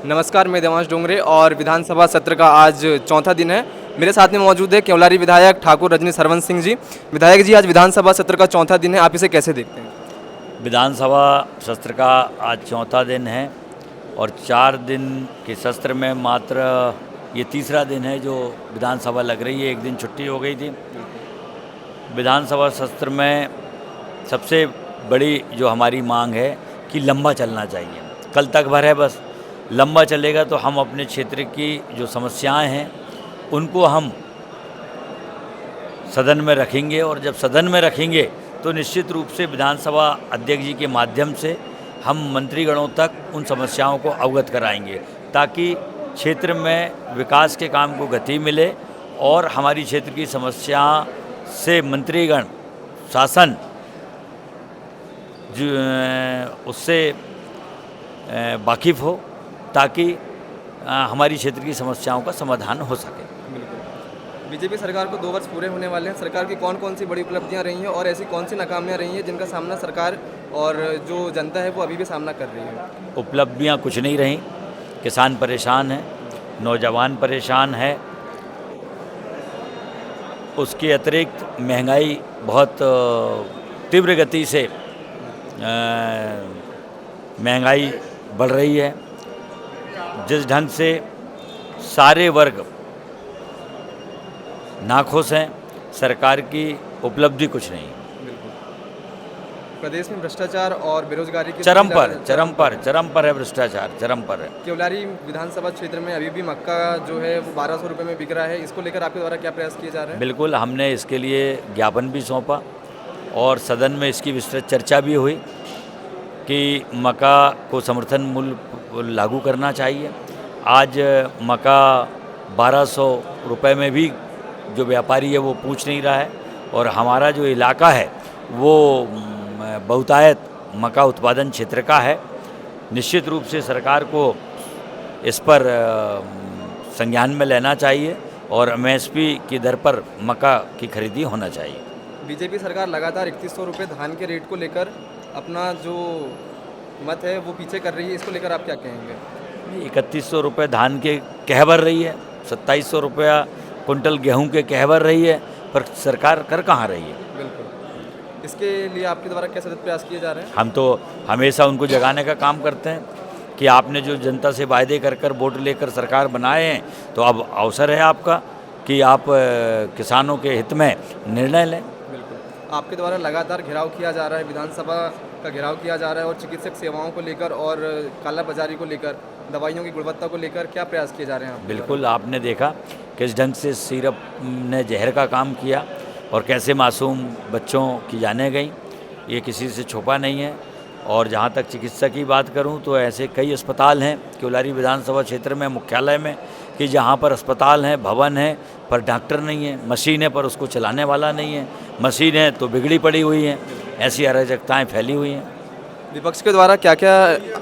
नमस्कार, मैं देवांश डोंगरे और विधानसभा सत्र का आज चौथा दिन है। मेरे साथ में मौजूद है केवलारी विधायक ठाकुर रजनी सरवंत सिंह जी। विधायक जी, आज विधानसभा सत्र का चौथा दिन है, आप इसे कैसे देखते हैं? विधानसभा सत्र का आज चौथा दिन है और 4 दिन के सत्र में मात्र ये तीसरा दिन है जो विधानसभा लग रही है। एक दिन छुट्टी हो गई थी। विधानसभा सत्र में सबसे बड़ी जो हमारी मांग है कि लंबा चलना चाहिए। कल तक भर है, बस लंबा चलेगा तो हम अपने क्षेत्र की जो समस्याएं हैं उनको हम सदन में रखेंगे, और जब सदन में रखेंगे तो निश्चित रूप से विधानसभा अध्यक्ष जी के माध्यम से हम मंत्रीगणों तक उन समस्याओं को अवगत कराएंगे, ताकि क्षेत्र में विकास के काम को गति मिले और हमारी क्षेत्र की समस्या से मंत्रीगण, शासन उससे वाकिफ़ हो, ताकि हमारी क्षेत्र की समस्याओं का समाधान हो सके। बिल्कुल। बीजेपी सरकार को 2 वर्ष पूरे होने वाले हैं। सरकार की कौन कौन सी बड़ी उपलब्धियां रही हैं और ऐसी कौन सी नाकामियां रही हैं जिनका सामना सरकार और जो जनता है वो अभी भी सामना कर रही है? उपलब्धियां कुछ नहीं रहीं। किसान परेशान हैं, नौजवान परेशान है, उसके अतिरिक्त महंगाई बहुत तीव्र गति से महंगाई बढ़ रही है। जिस ढंग से सारे वर्ग नाखुश हैं, सरकार की उपलब्धि कुछ नहीं। प्रदेश में भ्रष्टाचार और बेरोजगारी की चरम पर है भ्रष्टाचार, चरम पर है। केवलारी विधानसभा क्षेत्र में अभी भी मक्का जो है वो 1200 रुपये में बिक रहा है। इसको लेकर आपके द्वारा क्या प्रयास किए जा रहे हैं? बिल्कुल, हमने इसके लिए ज्ञापन भी सौंपा और सदन में इसकी विस्तृत चर्चा भी हुई कि मक्का को समर्थन मूल्य लागू करना चाहिए। आज मक्का 1200 रुपये में भी जो व्यापारी है वो पूछ नहीं रहा है, और हमारा जो इलाका है वो बहुतायत मक्का उत्पादन क्षेत्र का है। निश्चित रूप से सरकार को इस पर संज्ञान में लेना चाहिए और एमएसपी की दर पर मक्का की खरीदी होना चाहिए। बीजेपी सरकार लगातार 3100 रुपये धान के रेट को लेकर अपना जो मत है वो पीछे कर रही है। इसको लेकर आप क्या कहेंगे? 3100 रुपये धान के कह भर रही है, 2700 रुपया कुंटल गेहूं के कह भर रही है, पर सरकार कर कहाँ रही है? बिल्कुल। इसके लिए आपके द्वारा क्या सतत प्रयास किए जा रहे हैं? हम तो हमेशा उनको जगाने का काम करते हैं कि आपने जो जनता से वायदे कर वोट लेकर सरकार बनाए हैं, तो अब अवसर है आपका कि आप किसानों के हित में निर्णय लें। बिल्कुल। आपके द्वारा लगातार घेराव किया जा रहा है, विधानसभा का घेराव किया जा रहा है और चिकित्सक सेवाओं को लेकर और कालाबाजारी को लेकर, दवाइयों की गुणवत्ता को लेकर क्या प्रयास किए जा रहे हैं? बिल्कुल, आपने देखा किस ढंग से सिरप ने जहर का काम किया और कैसे मासूम बच्चों की जानें गईं, ये किसी से छुपा नहीं है। और जहाँ तक चिकित्सा की बात करूँ तो ऐसे कई अस्पताल हैं केवलारी विधानसभा क्षेत्र में, मुख्यालय में, कि जहाँ पर अस्पताल हैं, भवन है, पर डॉक्टर नहीं है, मशीन है पर उसको चलाने वाला नहीं है, मशीन है तो बिगड़ी पड़ी हुई हैं। ऐसी अराजकताएँ फैली हुई हैं। विपक्ष के द्वारा क्या क्या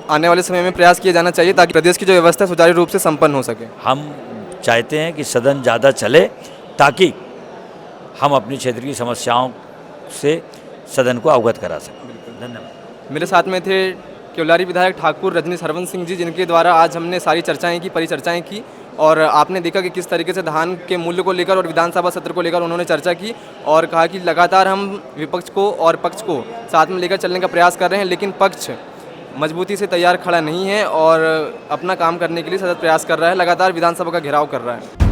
आने वाले समय में प्रयास किए जाना चाहिए ताकि प्रदेश की जो व्यवस्था सुचारू रूप से संपन्न हो सके? हम चाहते हैं कि सदन ज़्यादा चले ताकि हम अपनी क्षेत्र की समस्याओं से सदन को अवगत करा सकें। धन्यवाद। मेरे साथ में थे केवलारी विधायक ठाकुर रजनी सरवंत सिंह जी, जिनके द्वारा आज हमने सारी चर्चाएं की, परिचर्चाएं की, और आपने देखा कि किस तरीके से धान के मूल्य को लेकर और विधानसभा सत्र को लेकर उन्होंने चर्चा की और कहा कि लगातार हम विपक्ष को और पक्ष को साथ में लेकर चलने का प्रयास कर रहे हैं, लेकिन पक्ष मजबूती से तैयार खड़ा नहीं है और अपना काम करने के लिए सतत प्रयास कर रहा है, लगातार विधानसभा का घेराव कर रहा है।